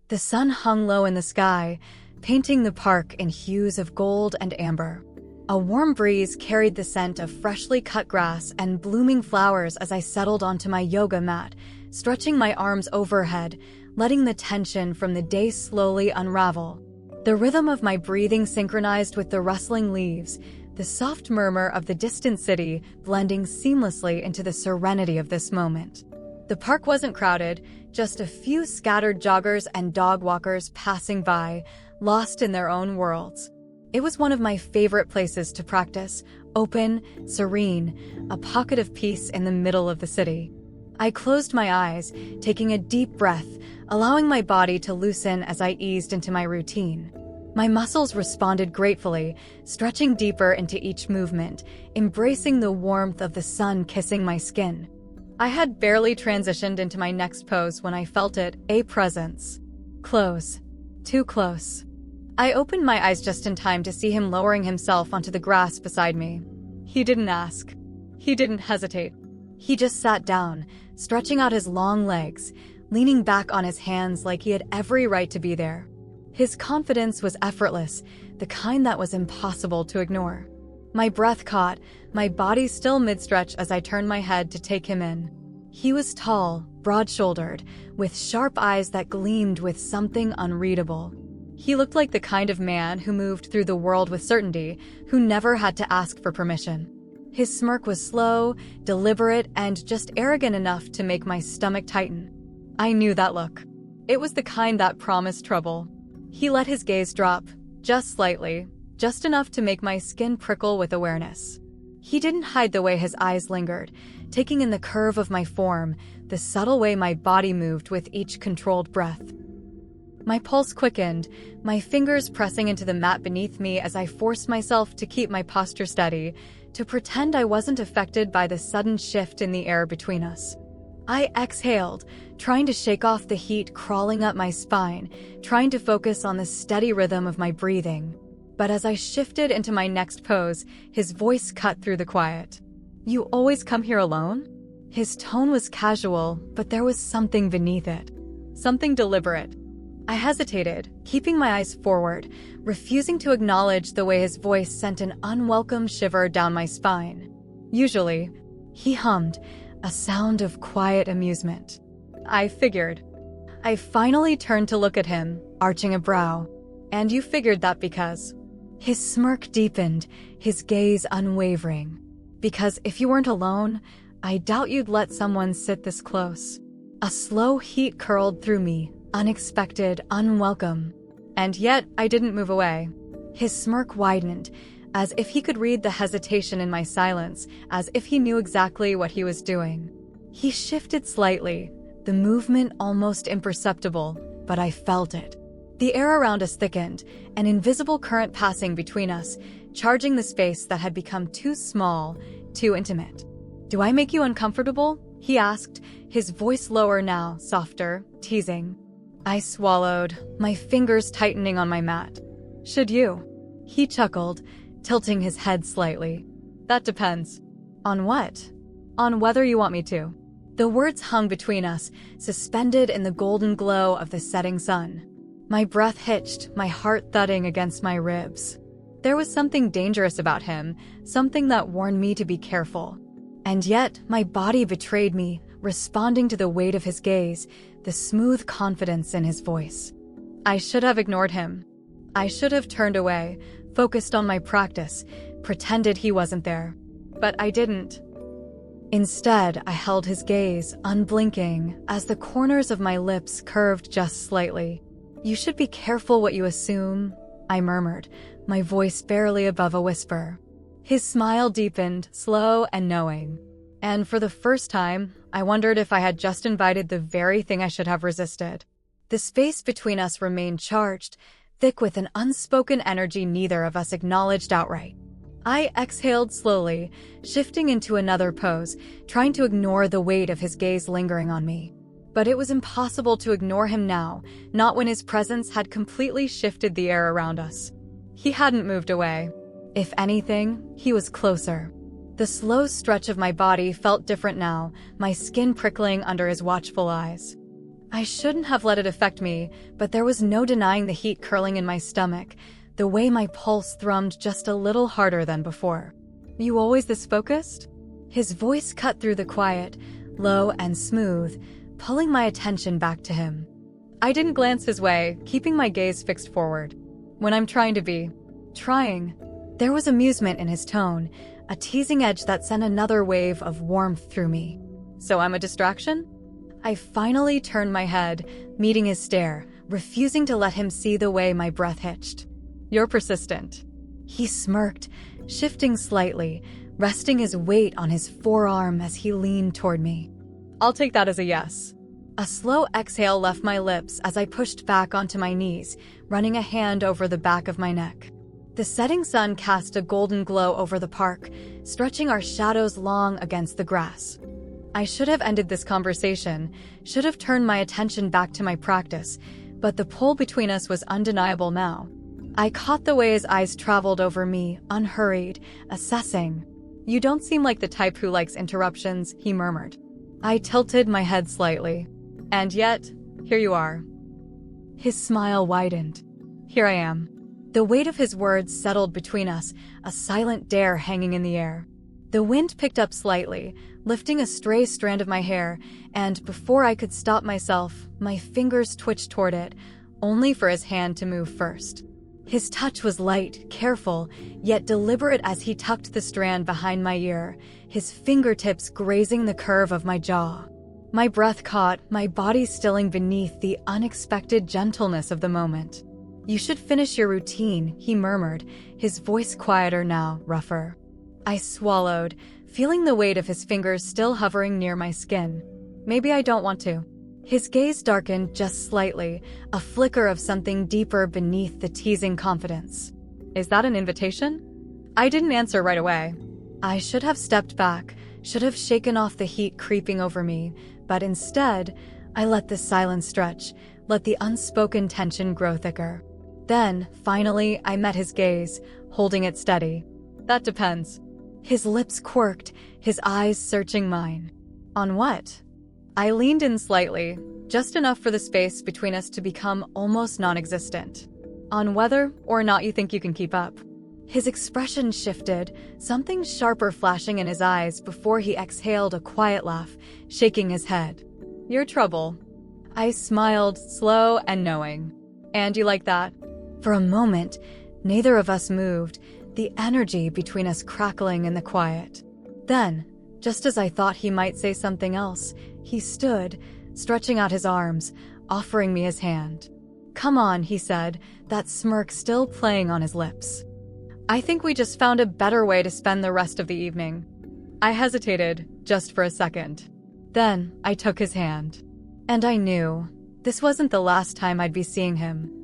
The sun hung low in the sky, painting the park in hues of gold and amber. A warm breeze carried the scent of freshly cut grass and blooming flowers as I settled onto my yoga mat, stretching my arms overhead, letting the tension from the day slowly unravel. The rhythm of my breathing synchronized with the rustling leaves, the soft murmur of the distant city blending seamlessly into the serenity of this moment. The park wasn't crowded, just a few scattered joggers and dog walkers passing by, lost in their own worlds. It was one of my favorite places to practice, open, serene, a pocket of peace in the middle of the city. I closed my eyes, taking a deep breath, allowing my body to loosen as I eased into my routine. My muscles responded gratefully, stretching deeper into each movement, embracing the warmth of the sun kissing my skin. I had barely transitioned into my next pose when I felt it, a presence. Close. Too close. I opened my eyes just in time to see him lowering himself onto the grass beside me. He didn't ask. He didn't hesitate. He just sat down, stretching out his long legs, leaning back on his hands like he had every right to be there. His confidence was effortless, the kind that was impossible to ignore. My breath caught, my body still mid-stretch as I turned my head to take him in. He was tall, broad-shouldered, with sharp eyes that gleamed with something unreadable. He looked like the kind of man who moved through the world with certainty, who never had to ask for permission. His smirk was slow, deliberate, and just arrogant enough to make my stomach tighten. I knew that look. It was the kind that promised trouble. He let his gaze drop, just slightly, just enough to make my skin prickle with awareness. He didn't hide the way his eyes lingered, taking in the curve of my form, the subtle way my body moved with each controlled breath. My pulse quickened, my fingers pressing into the mat beneath me as I forced myself to keep my posture steady, to pretend I wasn't affected by the sudden shift in the air between us. I exhaled, trying to shake off the heat crawling up my spine, trying to focus on the steady rhythm of my breathing. But as I shifted into my next pose, his voice cut through the quiet. "You always come here alone?" His tone was casual, but there was something beneath it. Something deliberate. I hesitated, keeping my eyes forward, refusing to acknowledge the way his voice sent an unwelcome shiver down my spine. Usually, he hummed, a sound of quiet amusement. I figured. I finally turned to look at him, arching a brow. "And you figured that because?" His smirk deepened, his gaze unwavering. "Because if you weren't alone, I doubt you'd let someone sit this close." A slow heat curled through me, unexpected, unwelcome. And yet, I didn't move away. His smirk widened, as if he could read the hesitation in my silence, as if he knew exactly what he was doing. He shifted slightly, the movement almost imperceptible, but I felt it. The air around us thickened, an invisible current passing between us, charging the space that had become too small, too intimate. "Do I make you uncomfortable?" he asked, his voice lower now, softer, teasing. I swallowed, my fingers tightening on my mat. "Should you?" He chuckled, tilting his head slightly. "That depends." "On what?" "On whether you want me to." The words hung between us, suspended in the golden glow of the setting sun. My breath hitched, my heart thudding against my ribs. There was something dangerous about him, something that warned me to be careful. And yet, my body betrayed me, responding to the weight of his gaze, the smooth confidence in his voice. I should have ignored him. I should have turned away, focused on my practice, pretended he wasn't there. But I didn't. Instead, I held his gaze, unblinking, as the corners of my lips curved just slightly. "You should be careful what you assume," I murmured, my voice barely above a whisper. His smile deepened, slow and knowing. And for the first time, I wondered if I had just invited the very thing I should have resisted. The space between us remained charged, thick with an unspoken energy neither of us acknowledged outright. I exhaled slowly, shifting into another pose, trying to ignore the weight of his gaze lingering on me. But it was impossible to ignore him now, not when his presence had completely shifted the air around us. He hadn't moved away. If anything, he was closer. The slow stretch of my body felt different now, my skin prickling under his watchful eyes. I shouldn't have let it affect me, but there was no denying the heat curling in my stomach, the way my pulse thrummed just a little harder than before. You always this focused? His voice cut through the quiet, low and smooth, pulling my attention back to him. I didn't glance his way, keeping my gaze fixed forward. When I'm trying to be. Trying. There was amusement in his tone, a teasing edge that sent another wave of warmth through me. So I'm a distraction? I finally turned my head, meeting his stare, refusing to let him see the way my breath hitched. You're persistent. He smirked, shifting slightly, resting his weight on his forearm as he leaned toward me. I'll take that as a yes. A slow exhale left my lips as I pushed back onto my knees, running a hand over the back of my neck. The setting sun cast a golden glow over the park, stretching our shadows long against the grass. I should have ended this conversation, should have turned my attention back to my practice, but the pull between us was undeniable now. I caught the way his eyes traveled over me, unhurried, assessing. You don't seem like the type who likes interruptions, he murmured. I tilted my head slightly. And yet, here you are. His smile widened. Here I am. The weight of his words settled between us, a silent dare hanging in the air. The wind picked up slightly, lifting a stray strand of my hair, and before I could stop myself, my fingers twitched toward it, only for his hand to move first. His touch was light, careful, yet deliberate as he tucked the strand behind my ear, his fingertips grazing the curve of my jaw. My breath caught, my body stilling beneath the unexpected gentleness of the moment. You should finish your routine, he murmured, his voice quieter now, rougher. I swallowed, feeling the weight of his fingers still hovering near my skin. Maybe I don't want to. His gaze darkened just slightly, a flicker of something deeper beneath the teasing confidence. Is that an invitation? I didn't answer right away. I should have stepped back, should have shaken off the heat creeping over me, but instead, I let the silence stretch, let the unspoken tension grow thicker. Then, finally, I met his gaze, holding it steady. That depends. His lips quirked, his eyes searching mine. On what? I leaned in slightly, just enough for the space between us to become almost non-existent. On whether or not you think you can keep up. His expression shifted, something sharper flashing in his eyes before he exhaled a quiet laugh, shaking his head. Your trouble. I smiled, slow and knowing. And you like that? For a moment, neither of us moved, the energy between us crackling in the quiet. Then, just as I thought he might say something else, he stood, stretching out his arms, offering me his hand. Come on, he said, that smirk still playing on his lips. I think we just found a better way to spend the rest of the evening. I hesitated, just for a second. Then, I took his hand. And I knew, this wasn't the last time I'd be seeing him.